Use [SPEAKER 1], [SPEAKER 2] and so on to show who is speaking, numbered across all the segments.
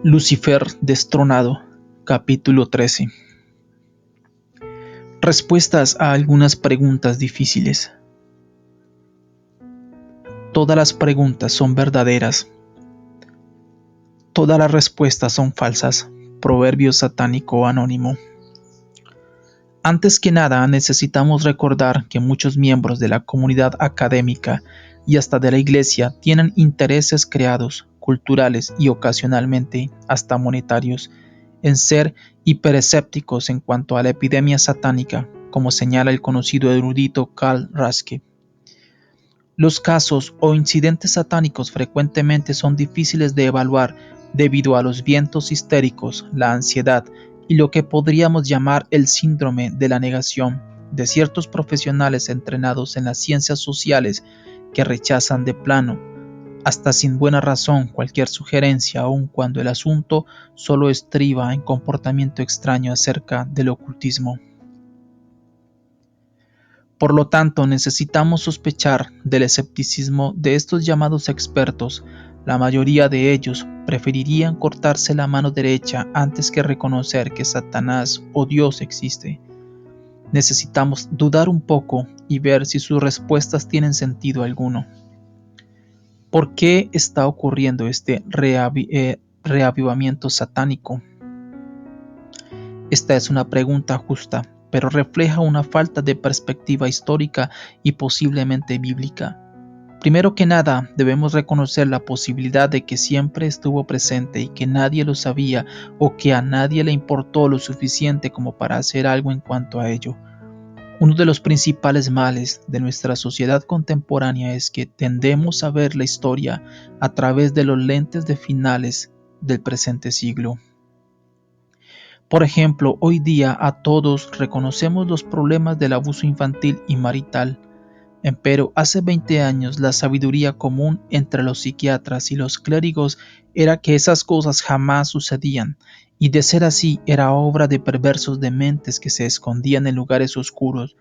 [SPEAKER 1] Lucifer destronado, capítulo 13. Respuestas a algunas preguntas difíciles. Todas las preguntas son verdaderas. Todas las respuestas son falsas. Proverbio satánico anónimo. Antes que nada, necesitamos recordar que muchos miembros de la comunidad académica y hasta de la Iglesia tienen intereses creados, culturales y ocasionalmente hasta monetarios, en ser hiperescépticos en cuanto a la epidemia satánica, como señala el conocido erudito Karl Raske. Los casos o incidentes satánicos frecuentemente son difíciles de evaluar debido a los vientos histéricos, la ansiedad y lo que podríamos llamar el síndrome de la negación de ciertos profesionales entrenados en las ciencias sociales que rechazan de plano, hasta sin buena razón, cualquier sugerencia, aun cuando el asunto solo estriba en comportamiento extraño acerca del ocultismo. Por lo tanto, necesitamos sospechar del escepticismo de estos llamados expertos. La mayoría de ellos preferirían cortarse la mano derecha antes que reconocer que Satanás o Dios existe. Necesitamos dudar un poco y ver si sus respuestas tienen sentido alguno. ¿Por qué está ocurriendo este reavivamiento satánico? Esta es una pregunta justa, pero refleja una falta de perspectiva histórica y posiblemente bíblica. Primero que nada, debemos reconocer la posibilidad de que siempre estuvo presente y que nadie lo sabía o que a nadie le importó lo suficiente como para hacer algo en cuanto a ello. Uno de los principales males de nuestra sociedad contemporánea es que tendemos a ver la historia a través de los lentes de finales del presente siglo. Por ejemplo, hoy día a todos reconocemos los problemas del abuso infantil y marital. Empero hace 20 años la sabiduría común entre los psiquiatras y los clérigos era que esas cosas jamás sucedían, y de ser así era obra de perversos dementes que se escondían en lugares oscuros.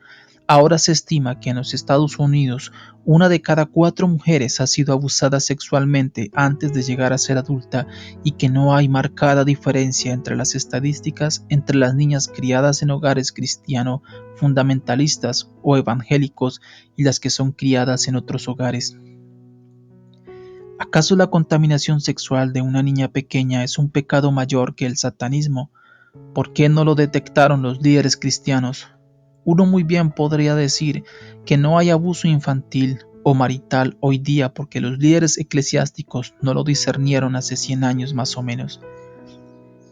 [SPEAKER 1] Ahora se estima que en los Estados Unidos 1 de cada 4 mujeres ha sido abusada sexualmente antes de llegar a ser adulta y que no hay marcada diferencia entre las estadísticas entre las niñas criadas en hogares cristiano fundamentalistas o evangélicos y las que son criadas en otros hogares. ¿Acaso la contaminación sexual de una niña pequeña es un pecado mayor que el satanismo? ¿Por qué no lo detectaron los líderes cristianos? Uno muy bien podría decir que no hay abuso infantil o marital hoy día porque los líderes eclesiásticos no lo discernieron hace 100 años más o menos.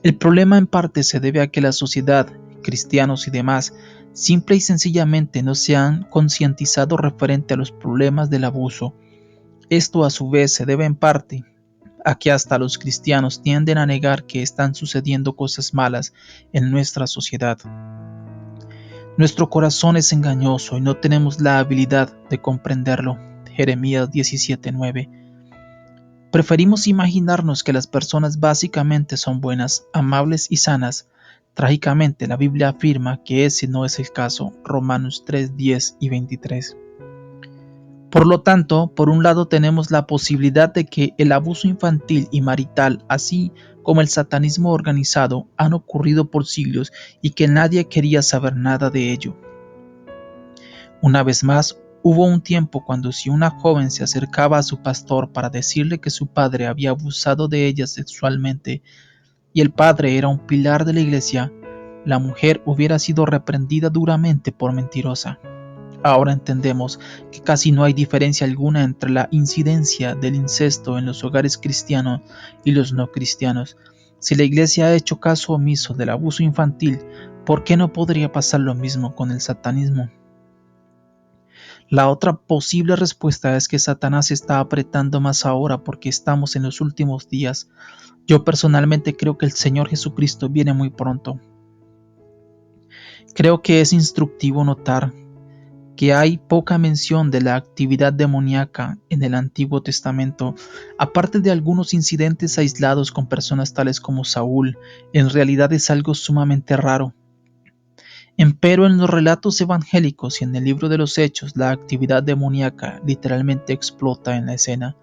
[SPEAKER 1] El problema en parte se debe a que la sociedad, cristianos y demás, simple y sencillamente no se han concientizado referente a los problemas del abuso. Esto a su vez se debe en parte a que hasta los cristianos tienden a negar que están sucediendo cosas malas en nuestra sociedad. Nuestro corazón es engañoso y no tenemos la habilidad de comprenderlo. Jeremías 17:9. Preferimos imaginarnos que las personas básicamente son buenas, amables y sanas. Trágicamente, la Biblia afirma que ese no es el caso. Romanos 3:10 y 23. Por lo tanto, por un lado tenemos la posibilidad de que el abuso infantil y marital, así como el satanismo organizado, han ocurrido por siglos y que nadie quería saber nada de ello. Una vez más, hubo un tiempo cuando si una joven se acercaba a su pastor para decirle que su padre había abusado de ella sexualmente y el padre era un pilar de la iglesia, la mujer hubiera sido reprendida duramente por mentirosa. Ahora entendemos que casi no hay diferencia alguna entre la incidencia del incesto en los hogares cristianos y los no cristianos. Si la iglesia ha hecho caso omiso del abuso infantil, ¿por qué no podría pasar lo mismo con el satanismo? La otra posible respuesta es que Satanás está apretando más ahora porque estamos en los últimos días. Yo personalmente creo que el Señor Jesucristo viene muy pronto. Creo que es instructivo notar que hay poca mención de la actividad demoníaca en el Antiguo Testamento, aparte de algunos incidentes aislados con personas tales como Saúl. En realidad es algo sumamente raro. Empero en los relatos evangélicos y en el libro de los Hechos, la actividad demoníaca literalmente explota en la escena.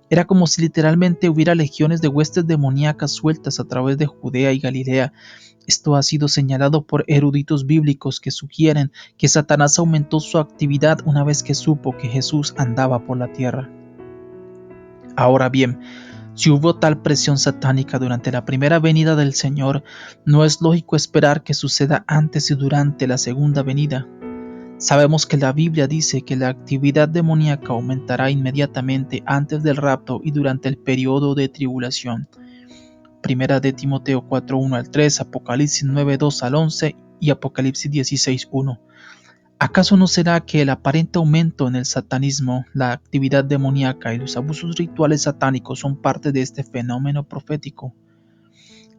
[SPEAKER 1] Era como si literalmente hubiera legiones de huestes demoníacas sueltas a través de Judea y Galilea. Esto ha sido señalado por eruditos bíblicos que sugieren que Satanás aumentó su actividad una vez que supo que Jesús andaba por la tierra. Ahora bien, si hubo tal presión satánica durante la primera venida del Señor, no es lógico esperar que suceda antes y durante la segunda venida. Sabemos que la Biblia dice que la actividad demoníaca aumentará inmediatamente antes del rapto y durante el periodo de tribulación. Primera de Timoteo 4:1 al 3, Apocalipsis 9:2 al 11 y Apocalipsis 16:1. ¿Acaso no será que el aparente aumento en el satanismo, la actividad demoníaca y los abusos rituales satánicos son parte de este fenómeno profético?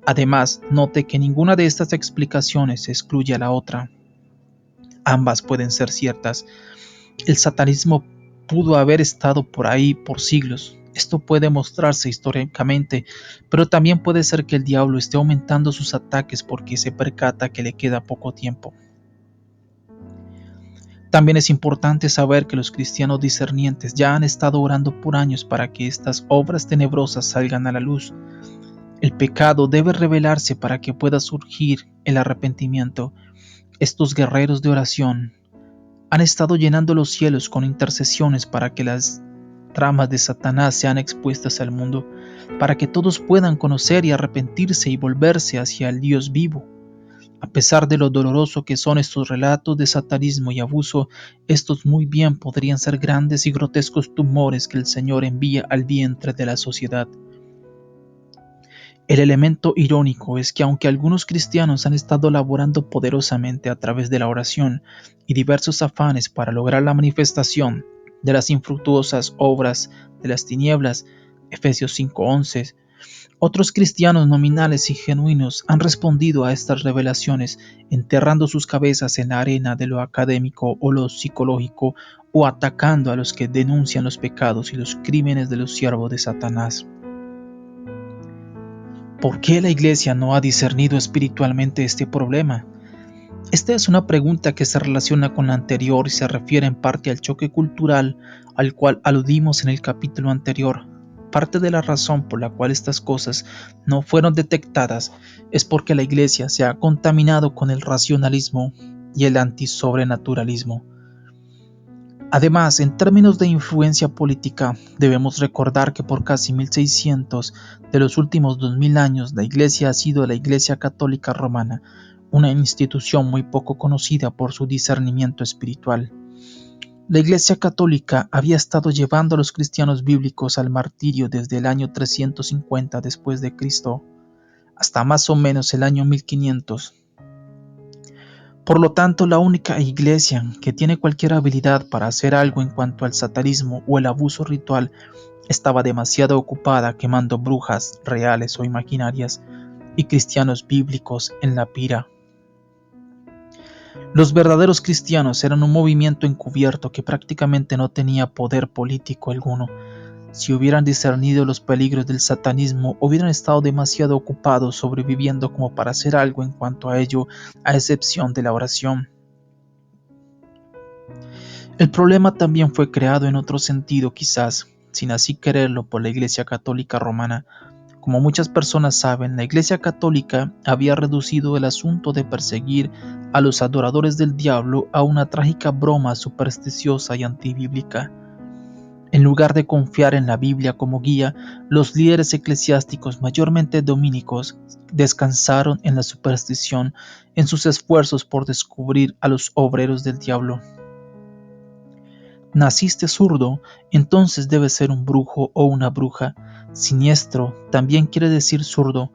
[SPEAKER 1] Además, note que ninguna de estas explicaciones excluye a la otra. Ambas pueden ser ciertas. El satanismo pudo haber estado por ahí por siglos. Esto puede mostrarse históricamente, pero también puede ser que el diablo esté aumentando sus ataques porque se percata que le queda poco tiempo. También es importante saber que los cristianos discernientes ya han estado orando por años para que estas obras tenebrosas salgan a la luz. El pecado debe revelarse para que pueda surgir el arrepentimiento. Estos guerreros de oración han estado llenando los cielos con intercesiones para que las tramas de Satanás sean expuestas al mundo, para que todos puedan conocer y arrepentirse y volverse hacia el Dios vivo. A pesar de lo doloroso que son estos relatos de satanismo y abuso, estos muy bien podrían ser grandes y grotescos tumores que el Señor envía al vientre de la sociedad. El elemento irónico es que aunque algunos cristianos han estado laborando poderosamente a través de la oración y diversos afanes para lograr la manifestación de las infructuosas obras de las tinieblas, Efesios 5:11, otros cristianos nominales y genuinos han respondido a estas revelaciones enterrando sus cabezas en la arena de lo académico o lo psicológico o atacando a los que denuncian los pecados y los crímenes de los siervos de Satanás. ¿Por qué la Iglesia no ha discernido espiritualmente este problema? Esta es una pregunta que se relaciona con la anterior y se refiere en parte al choque cultural al cual aludimos en el capítulo anterior. Parte de la razón por la cual estas cosas no fueron detectadas es porque la Iglesia se ha contaminado con el racionalismo y el antisobrenaturalismo. Además, en términos de influencia política, debemos recordar que por casi 1600 de los últimos 2000 años la Iglesia ha sido la Iglesia Católica Romana, una institución muy poco conocida por su discernimiento espiritual. La Iglesia Católica había estado llevando a los cristianos bíblicos al martirio desde el año 350 después de Cristo hasta más o menos el año 1500. Por lo tanto, la única iglesia que tiene cualquier habilidad para hacer algo en cuanto al satanismo o el abuso ritual estaba demasiado ocupada quemando brujas reales o imaginarias y cristianos bíblicos en la pira. Los verdaderos cristianos eran un movimiento encubierto que prácticamente no tenía poder político alguno. Si hubieran discernido los peligros del satanismo, hubieran estado demasiado ocupados sobreviviendo como para hacer algo en cuanto a ello, a excepción de la oración. El problema también fue creado en otro sentido quizás, sin así quererlo, por la Iglesia Católica Romana. Como muchas personas saben, la Iglesia Católica había reducido el asunto de perseguir a los adoradores del diablo a una trágica broma supersticiosa y antibíblica. En lugar de confiar en la Biblia como guía, los líderes eclesiásticos, mayormente dominicos, descansaron en la superstición en sus esfuerzos por descubrir a los obreros del diablo. Naciste zurdo, entonces debes ser un brujo o una bruja. Siniestro también quiere decir zurdo.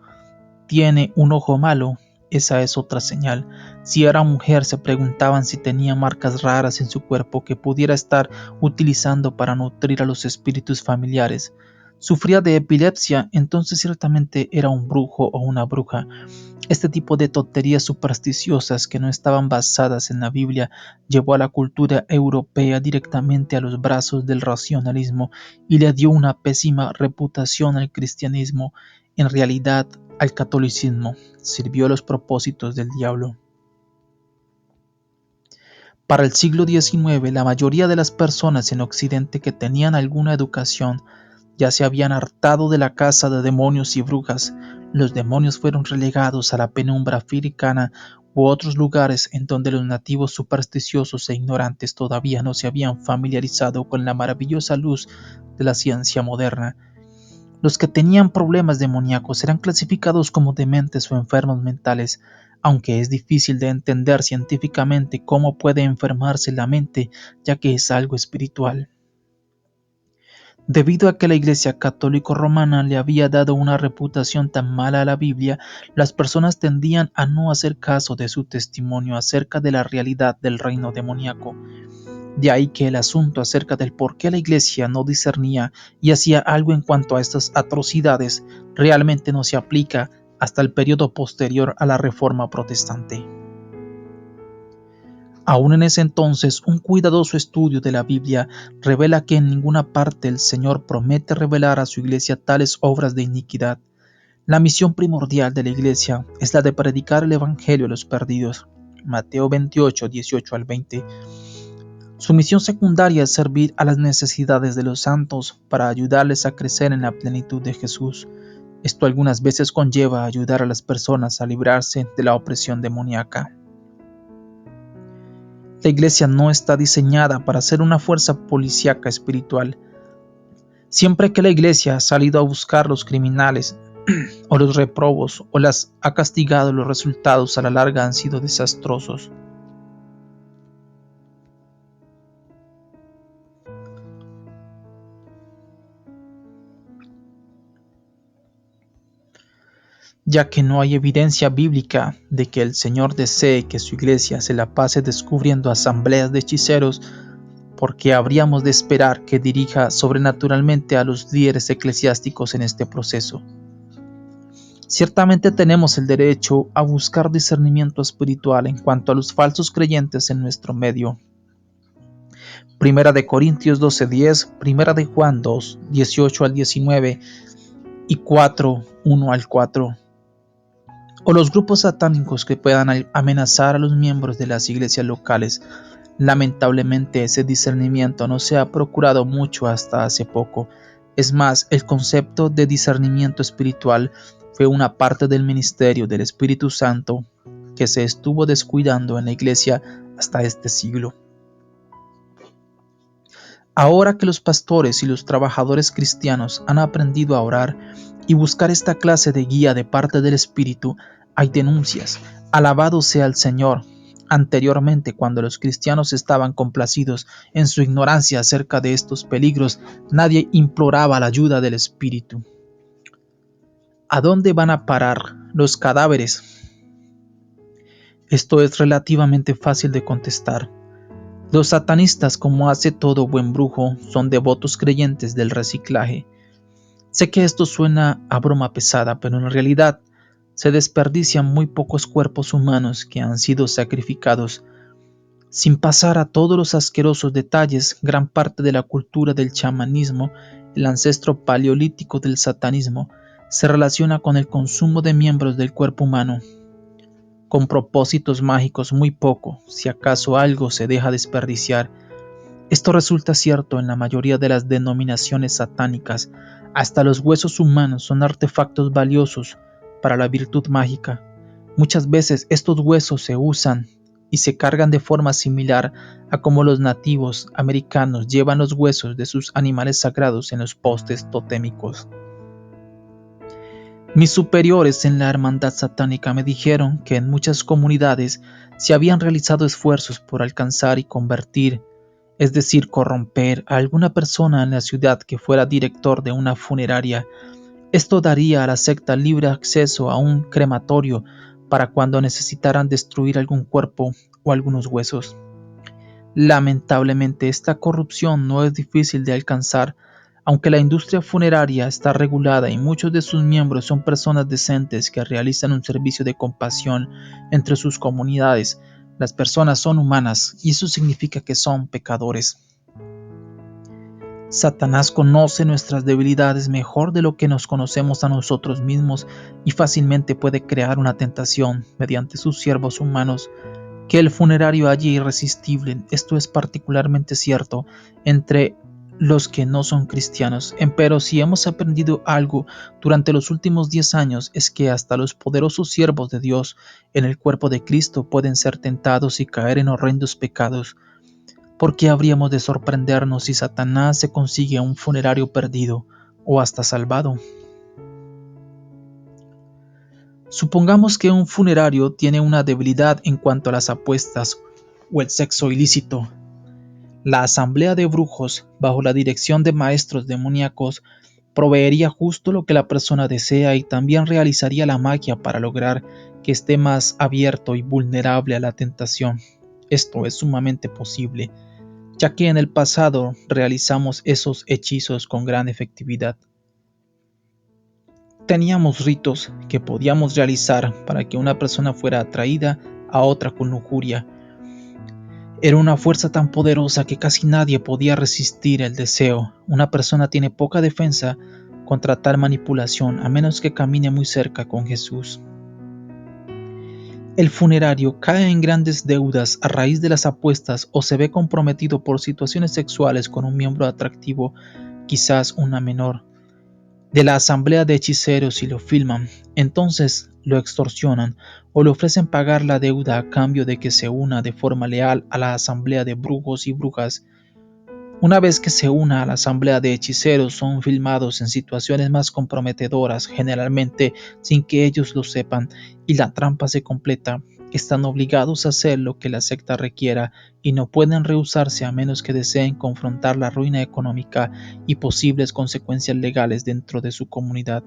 [SPEAKER 1] Tiene un ojo malo, esa es otra señal. Si era mujer, se preguntaban si tenía marcas raras en su cuerpo que pudiera estar utilizando para nutrir a los espíritus familiares. Sufría de epilepsia, entonces ciertamente era un brujo o una bruja. Este tipo de tonterías supersticiosas que no estaban basadas en la Biblia llevó a la cultura europea directamente a los brazos del racionalismo y le dio una pésima reputación al cristianismo. En realidad, al catolicismo sirvió a los propósitos del diablo. Para el siglo XIX, la mayoría de las personas en Occidente que tenían alguna educación ya se habían hartado de la caza de demonios y brujas. Los demonios fueron relegados a la penumbra africana u otros lugares en donde los nativos supersticiosos e ignorantes todavía no se habían familiarizado con la maravillosa luz de la ciencia moderna. Los que tenían problemas demoníacos eran clasificados como dementes o enfermos mentales, aunque es difícil de entender científicamente cómo puede enfermarse la mente, ya que es algo espiritual. Debido a que la Iglesia Católica Romana le había dado una reputación tan mala a la Biblia, las personas tendían a no hacer caso de su testimonio acerca de la realidad del reino demoníaco. De ahí que el asunto acerca del por qué la Iglesia no discernía y hacía algo en cuanto a estas atrocidades realmente no se aplica hasta el periodo posterior a la Reforma Protestante. Aún en ese entonces, un cuidadoso estudio de la Biblia revela que en ninguna parte el Señor promete revelar a su Iglesia tales obras de iniquidad. La misión primordial de la Iglesia es la de predicar el Evangelio a los perdidos. Mateo 28, 18 al 20. Su misión secundaria es servir a las necesidades de los santos para ayudarles a crecer en la plenitud de Jesús. Esto algunas veces conlleva ayudar a las personas a librarse de la opresión demoníaca. La Iglesia no está diseñada para ser una fuerza policíaca espiritual. Siempre que la Iglesia ha salido a buscar los criminales o los reprobos o las ha castigado, los resultados a la larga han sido desastrosos. Ya que no hay evidencia bíblica de que el Señor desee que su Iglesia se la pase descubriendo asambleas de hechiceros, porque habríamos de esperar que dirija sobrenaturalmente a los líderes eclesiásticos en este proceso. Ciertamente tenemos el derecho a buscar discernimiento espiritual en cuanto a los falsos creyentes en nuestro medio. Primera de Corintios 12:10, Primera de Juan 2, 18 al 19 y 4, 1 al 4. O los grupos satánicos que puedan amenazar a los miembros de las iglesias locales. Lamentablemente ese discernimiento no se ha procurado mucho hasta hace poco. Es más, el concepto de discernimiento espiritual fue una parte del ministerio del Espíritu Santo que se estuvo descuidando en la iglesia hasta este siglo. Ahora que los pastores y los trabajadores cristianos han aprendido a orar y buscar esta clase de guía de parte del Espíritu, hay denuncias. Alabado sea el Señor. Anteriormente, cuando los cristianos estaban complacidos en su ignorancia acerca de estos peligros, nadie imploraba la ayuda del Espíritu. ¿A dónde van a parar los cadáveres? Esto es relativamente fácil de contestar. Los satanistas, como hace todo buen brujo, son devotos creyentes del reciclaje. Sé que esto suena a broma pesada, pero en realidad se desperdician muy pocos cuerpos humanos que han sido sacrificados. Sin pasar a todos los asquerosos detalles, gran parte de la cultura del chamanismo, el ancestro paleolítico del satanismo, se relaciona con el consumo de miembros del cuerpo humano. Con propósitos mágicos muy poco, si acaso algo se deja desperdiciar. Esto resulta cierto en la mayoría de las denominaciones satánicas. Hasta los huesos humanos son artefactos valiosos para la virtud mágica. Muchas veces estos huesos se usan y se cargan de forma similar a como los nativos americanos llevan los huesos de sus animales sagrados en los postes totémicos. Mis superiores en la hermandad satánica me dijeron que en muchas comunidades se habían realizado esfuerzos por alcanzar y convertir, es decir, corromper a alguna persona en la ciudad que fuera director de una funeraria. Esto daría a la secta libre acceso a un crematorio para cuando necesitaran destruir algún cuerpo o algunos huesos. Lamentablemente, esta corrupción no es difícil de alcanzar. Aunque la industria funeraria está regulada y muchos de sus miembros son personas decentes que realizan un servicio de compasión entre sus comunidades, las personas son humanas y eso significa que son pecadores. Satanás conoce nuestras debilidades mejor de lo que nos conocemos a nosotros mismos y fácilmente puede crear una tentación mediante sus siervos humanos que el funerario halle irresistible. Esto es particularmente cierto entre los que no son cristianos. Empero si hemos aprendido algo durante los últimos 10 años es que hasta los poderosos siervos de Dios en el cuerpo de Cristo pueden ser tentados y caer en horrendos pecados. ¿Por qué habríamos de sorprendernos si Satanás se consigue un funerario perdido o hasta salvado? Supongamos que un funerario tiene una debilidad en cuanto a las apuestas o el sexo ilícito. La asamblea de brujos, bajo la dirección de maestros demoníacos, proveería justo lo que la persona desea y también realizaría la magia para lograr que esté más abierto y vulnerable a la tentación. Esto es sumamente posible, ya que en el pasado realizamos esos hechizos con gran efectividad. Teníamos ritos que podíamos realizar para que una persona fuera atraída a otra con lujuria. Era una fuerza tan poderosa que casi nadie podía resistir el deseo. Una persona tiene poca defensa contra tal manipulación a menos que camine muy cerca con Jesús. El funerario cae en grandes deudas a raíz de las apuestas o se ve comprometido por situaciones sexuales con un miembro atractivo, quizás una menor, de la asamblea de hechiceros y lo filman. Entonces lo extorsionan o le ofrecen pagar la deuda a cambio de que se una de forma leal a la asamblea de brujos y brujas. Una vez que se una a la asamblea de hechiceros, son filmados en situaciones más comprometedoras, generalmente sin que ellos lo sepan, y la trampa se completa. Están obligados a hacer lo que la secta requiera y no pueden rehusarse a menos que deseen confrontar la ruina económica y posibles consecuencias legales dentro de su comunidad.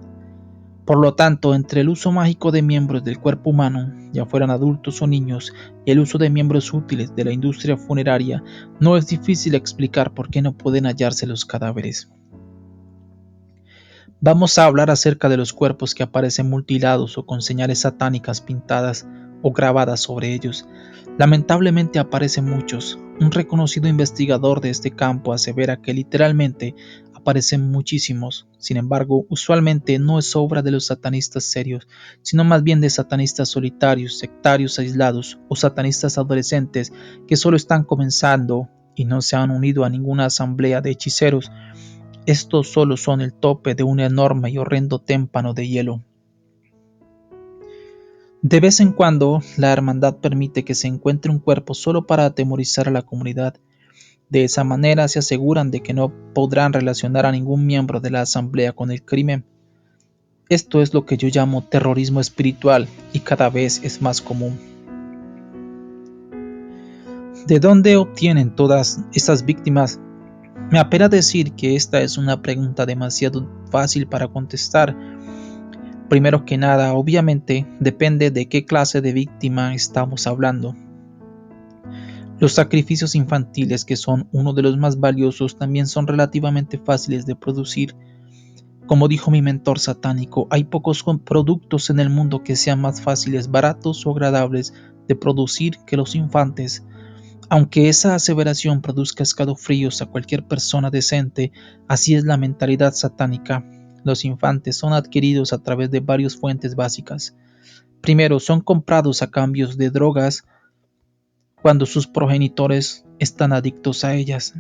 [SPEAKER 1] Por lo tanto, entre el uso mágico de miembros del cuerpo humano, ya fueran adultos o niños, y el uso de miembros útiles de la industria funeraria, no es difícil explicar por qué no pueden hallarse los cadáveres. Vamos a hablar acerca de los cuerpos que aparecen mutilados o con señales satánicas pintadas o grabadas sobre ellos. Lamentablemente aparecen muchos. Un reconocido investigador de este campo asevera que literalmente aparecen muchísimos. Sin embargo, usualmente no es obra de los satanistas serios, sino más bien de satanistas solitarios, sectarios aislados o satanistas adolescentes que solo están comenzando y no se han unido a ninguna asamblea de hechiceros. Estos solo son el tope de un enorme y horrendo témpano de hielo. De vez en cuando, la hermandad permite que se encuentre un cuerpo solo para atemorizar a la comunidad. De esa manera se aseguran de que no podrán relacionar a ningún miembro de la asamblea con el crimen. Esto es lo que yo llamo terrorismo espiritual y cada vez es más común. ¿De dónde obtienen todas estas víctimas? Me apena decir que esta es una pregunta demasiado fácil para contestar. Primero que nada, obviamente, depende de qué clase de víctima estamos hablando. Los sacrificios infantiles, que son uno de los más valiosos, también son relativamente fáciles de producir. Como dijo mi mentor satánico, hay pocos productos en el mundo que sean más fáciles, baratos o agradables de producir que los infantes. Aunque esa aseveración produzca escalofríos a cualquier persona decente, así es la mentalidad satánica. Los infantes son adquiridos a través de varias fuentes básicas. Primero, son comprados a cambios de drogas cuando sus progenitores están adictos a ellas.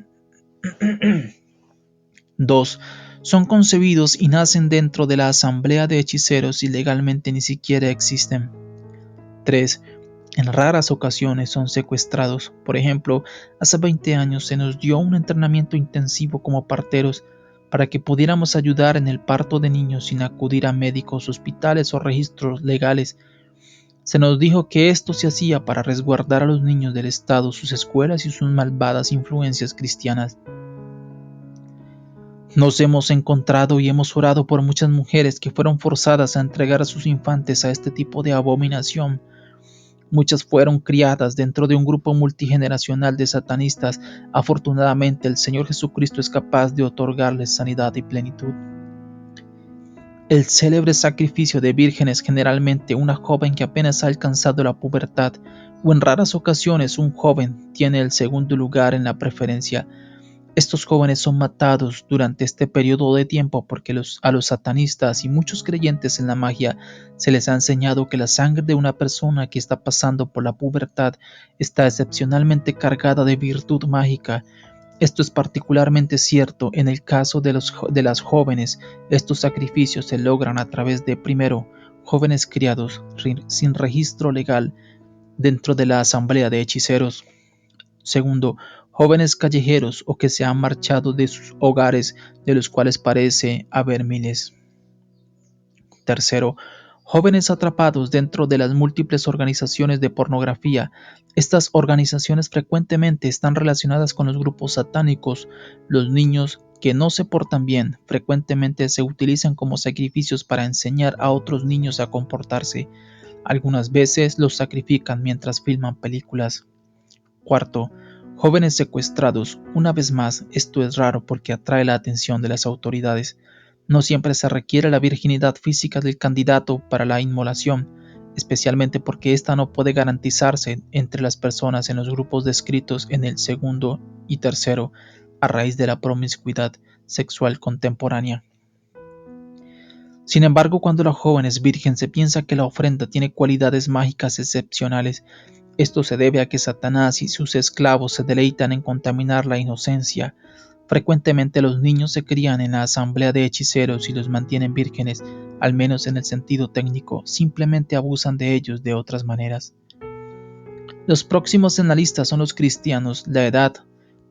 [SPEAKER 1] 2. Son concebidos y nacen dentro de la asamblea de hechiceros y legalmente ni siquiera existen. 3. En raras ocasiones son secuestrados. Por ejemplo, hace 20 años se nos dio un entrenamiento intensivo como parteros para que pudiéramos ayudar en el parto de niños sin acudir a médicos, hospitales o registros legales. Se nos dijo que esto se hacía para resguardar a los niños del Estado, sus escuelas y sus malvadas influencias cristianas. Nos hemos encontrado y hemos orado por muchas mujeres que fueron forzadas a entregar a sus infantes a este tipo de abominación. Muchas fueron criadas dentro de un grupo multigeneracional de satanistas. Afortunadamente, el Señor Jesucristo es capaz de otorgarles sanidad y plenitud. El célebre sacrificio de vírgenes, generalmente una joven que apenas ha alcanzado la pubertad, o en raras ocasiones un joven, tiene el segundo lugar en la preferencia. Estos jóvenes son matados durante este periodo de tiempo porque a los satanistas y muchos creyentes en la magia se les ha enseñado que la sangre de una persona que está pasando por la pubertad está excepcionalmente cargada de virtud mágica Esto es particularmente cierto en el caso de las jóvenes. Estos sacrificios se logran a través de, primero, jóvenes criados sin registro legal dentro de la asamblea de hechiceros. Segundo, jóvenes callejeros o que se han marchado de sus hogares, de los cuales parece haber miles. Tercero, jóvenes atrapados dentro de las múltiples organizaciones de pornografía. Estas organizaciones frecuentemente están relacionadas con los grupos satánicos. Los niños que no se portan bien frecuentemente se utilizan como sacrificios para enseñar a otros niños a comportarse. Algunas veces los sacrifican mientras filman películas. Cuarto, jóvenes secuestrados. Una vez más, esto es raro porque atrae la atención de las autoridades. No siempre se requiere la virginidad física del candidato para la inmolación, especialmente porque ésta no puede garantizarse entre las personas en los grupos descritos en el segundo y tercero, a raíz de la promiscuidad sexual contemporánea. Sin embargo, cuando la joven es virgen, se piensa que la ofrenda tiene cualidades mágicas excepcionales. Esto se debe a que Satanás y sus esclavos se deleitan en contaminar la inocencia. Frecuentemente los niños se crían en la asamblea de hechiceros y los mantienen vírgenes, al menos en el sentido técnico, simplemente abusan de ellos de otras maneras. Los próximos en la lista son los cristianos. La edad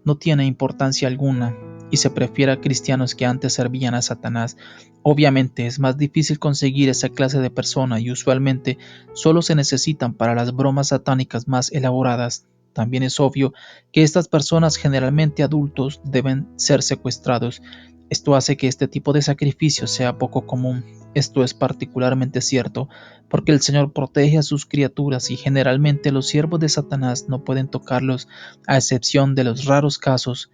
[SPEAKER 1] no tiene importancia alguna y se prefiere a cristianos que antes servían a Satanás. Obviamente es más difícil conseguir esa clase de persona y usualmente solo se necesitan para las bromas satánicas más elaboradas. También es obvio que estas personas, generalmente adultos, deben ser secuestrados. Esto hace que este tipo de sacrificio sea poco común. Esto es particularmente cierto porque el Señor protege a sus criaturas y generalmente los siervos de Satanás no pueden tocarlos, a excepción de los raros casos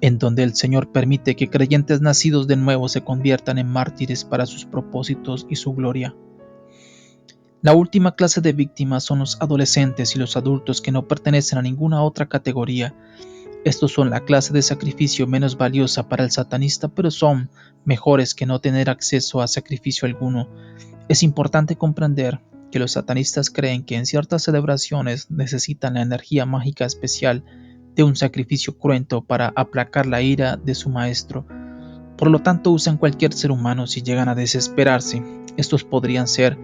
[SPEAKER 1] en donde el Señor permite que creyentes nacidos de nuevo se conviertan en mártires para sus propósitos y su gloria. La última clase de víctimas son los adolescentes y los adultos que no pertenecen a ninguna otra categoría. Estos son la clase de sacrificio menos valiosa para el satanista, pero son mejores que no tener acceso a sacrificio alguno. Es importante comprender que los satanistas creen que en ciertas celebraciones necesitan la energía mágica especial de un sacrificio cruento para aplacar la ira de su maestro. Por lo tanto, usan cualquier ser humano si llegan a desesperarse. Estos podrían ser,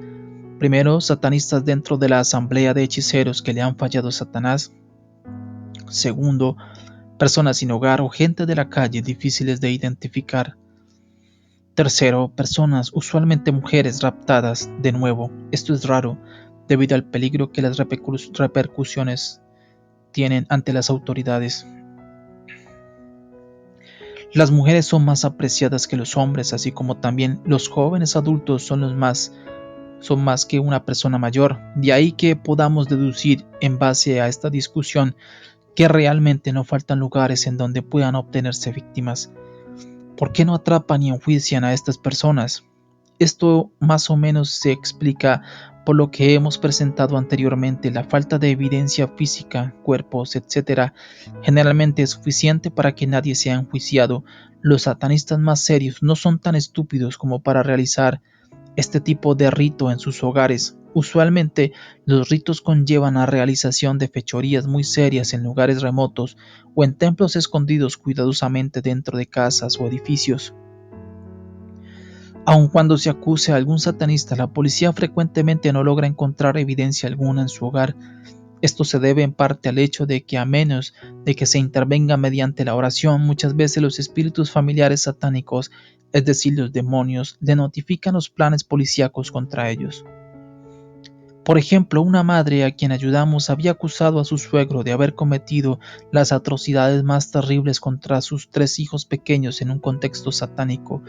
[SPEAKER 1] primero, satanistas dentro de la asamblea de hechiceros que le han fallado a Satanás. Segundo, personas sin hogar o gente de la calle difíciles de identificar. Tercero, personas, usualmente mujeres raptadas. De nuevo, esto es raro debido al peligro que las repercusiones tienen ante las autoridades. Las mujeres son más apreciadas que los hombres, así como también los jóvenes adultos son más que una persona mayor. De ahí que podamos deducir, en base a esta discusión, que realmente no faltan lugares en donde puedan obtenerse víctimas. ¿Por qué no atrapan y enjuician a estas personas? Esto más o menos se explica por lo que hemos presentado anteriormente. La falta de evidencia física, cuerpos, etc., generalmente es suficiente para que nadie sea enjuiciado. Los satanistas más serios no son tan estúpidos como para realizar este tipo de rito en sus hogares. Usualmente, los ritos conllevan la realización de fechorías muy serias en lugares remotos o en templos escondidos cuidadosamente dentro de casas o edificios. Aun cuando se acuse a algún satanista, la policía frecuentemente no logra encontrar evidencia alguna en su hogar. Esto se debe en parte al hecho de que, a menos de que se intervenga mediante la oración, muchas veces los espíritus familiares satánicos, es decir, los demonios, le notifican los planes policíacos contra ellos. Por ejemplo, una madre a quien ayudamos había acusado a su suegro de haber cometido las atrocidades más terribles contra sus 3 hijos pequeños en un contexto satánico.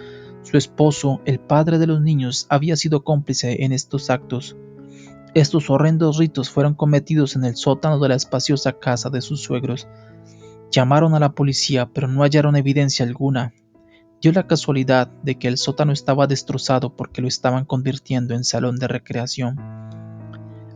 [SPEAKER 1] Su esposo, el padre de los niños, había sido cómplice en estos actos. Estos horrendos ritos fueron cometidos en el sótano de la espaciosa casa de sus suegros. Llamaron a la policía, pero no hallaron evidencia alguna. Dio la casualidad de que el sótano estaba destrozado porque lo estaban convirtiendo en salón de recreación.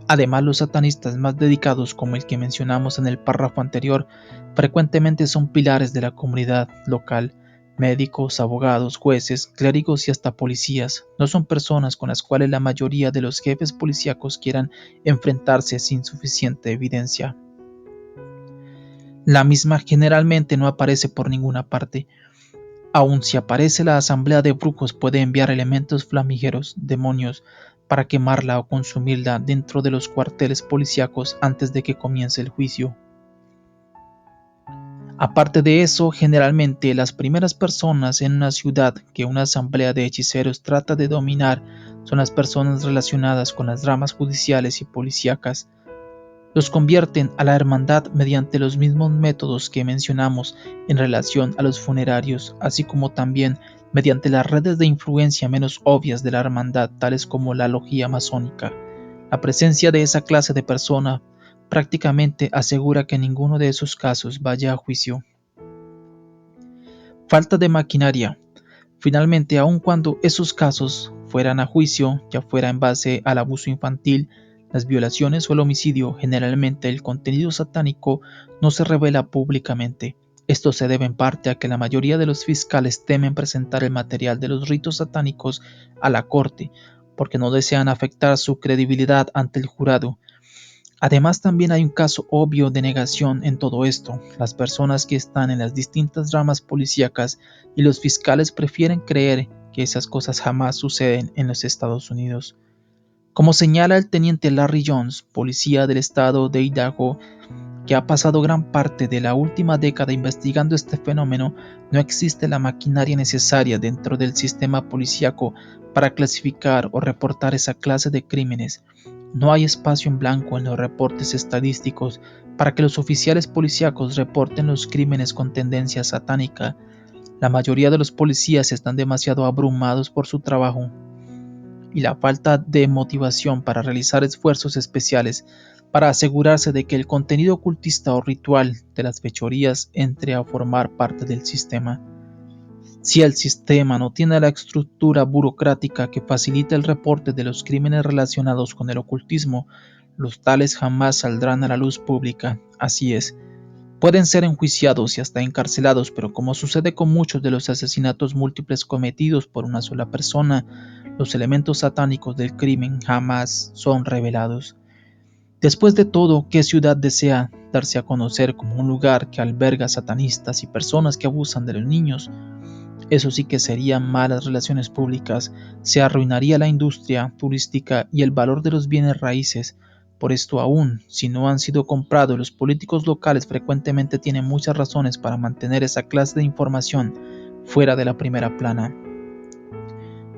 [SPEAKER 1] Además, los satanistas más dedicados, como el que mencionamos en el párrafo anterior, frecuentemente son pilares de la comunidad local. Médicos, abogados, jueces, clérigos y hasta policías no son personas con las cuales la mayoría de los jefes policíacos quieran enfrentarse sin suficiente evidencia. La misma generalmente no aparece por ninguna parte. Aun si aparece, la asamblea de brujos puede enviar elementos flamígeros, demonios, para quemarla o consumirla dentro de los cuarteles policíacos antes de que comience el juicio. Aparte de eso, generalmente las primeras personas en una ciudad que una asamblea de hechiceros trata de dominar son las personas relacionadas con las ramas judiciales y policíacas. Los convierten a la hermandad mediante los mismos métodos que mencionamos en relación a los funerarios, así como también mediante las redes de influencia menos obvias de la hermandad, tales como la logía masónica. La presencia de esa clase de persona prácticamente asegura que ninguno de esos casos vaya a juicio. Falta de maquinaria. Finalmente, aun cuando esos casos fueran a juicio, ya fuera en base al abuso infantil, las violaciones o el homicidio, generalmente el contenido satánico no se revela públicamente. Esto se debe en parte a que la mayoría de los fiscales temen presentar el material de los ritos satánicos a la corte, porque no desean afectar su credibilidad ante el jurado. Además, también hay un caso obvio de negación en todo esto. Las personas que están en las distintas ramas policíacas y los fiscales prefieren creer que esas cosas jamás suceden en los Estados Unidos. Como señala el teniente Larry Jones, policía del estado de Idaho, que ha pasado gran parte de la última década investigando este fenómeno, no existe la maquinaria necesaria dentro del sistema policíaco para clasificar o reportar esa clase de crímenes. No hay espacio en blanco en los reportes estadísticos para que los oficiales policíacos reporten los crímenes con tendencia satánica. La mayoría de los policías están demasiado abrumados por su trabajo y la falta de motivación para realizar esfuerzos especiales para asegurarse de que el contenido ocultista o ritual de las fechorías entre a formar parte del sistema. Si el sistema no tiene la estructura burocrática que facilite el reporte de los crímenes relacionados con el ocultismo, los tales jamás saldrán a la luz pública. Así es, pueden ser enjuiciados y hasta encarcelados, pero como sucede con muchos de los asesinatos múltiples cometidos por una sola persona, los elementos satánicos del crimen jamás son revelados. Después de todo, ¿qué ciudad desea darse a conocer como un lugar que alberga satanistas y personas que abusan de los niños? Eso sí que serían malas relaciones públicas, se arruinaría la industria turística y el valor de los bienes raíces. Por esto aún, si no han sido comprados, los políticos locales frecuentemente tienen muchas razones para mantener esa clase de información fuera de la primera plana.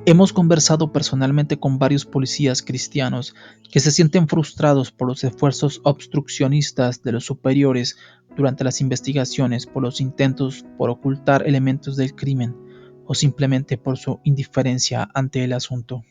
[SPEAKER 1] Hemos conversado personalmente con varios policías cristianos que se sienten frustrados por los esfuerzos obstruccionistas de los superiores durante las investigaciones, por los intentos por ocultar elementos del crimen o simplemente por su indiferencia ante el asunto.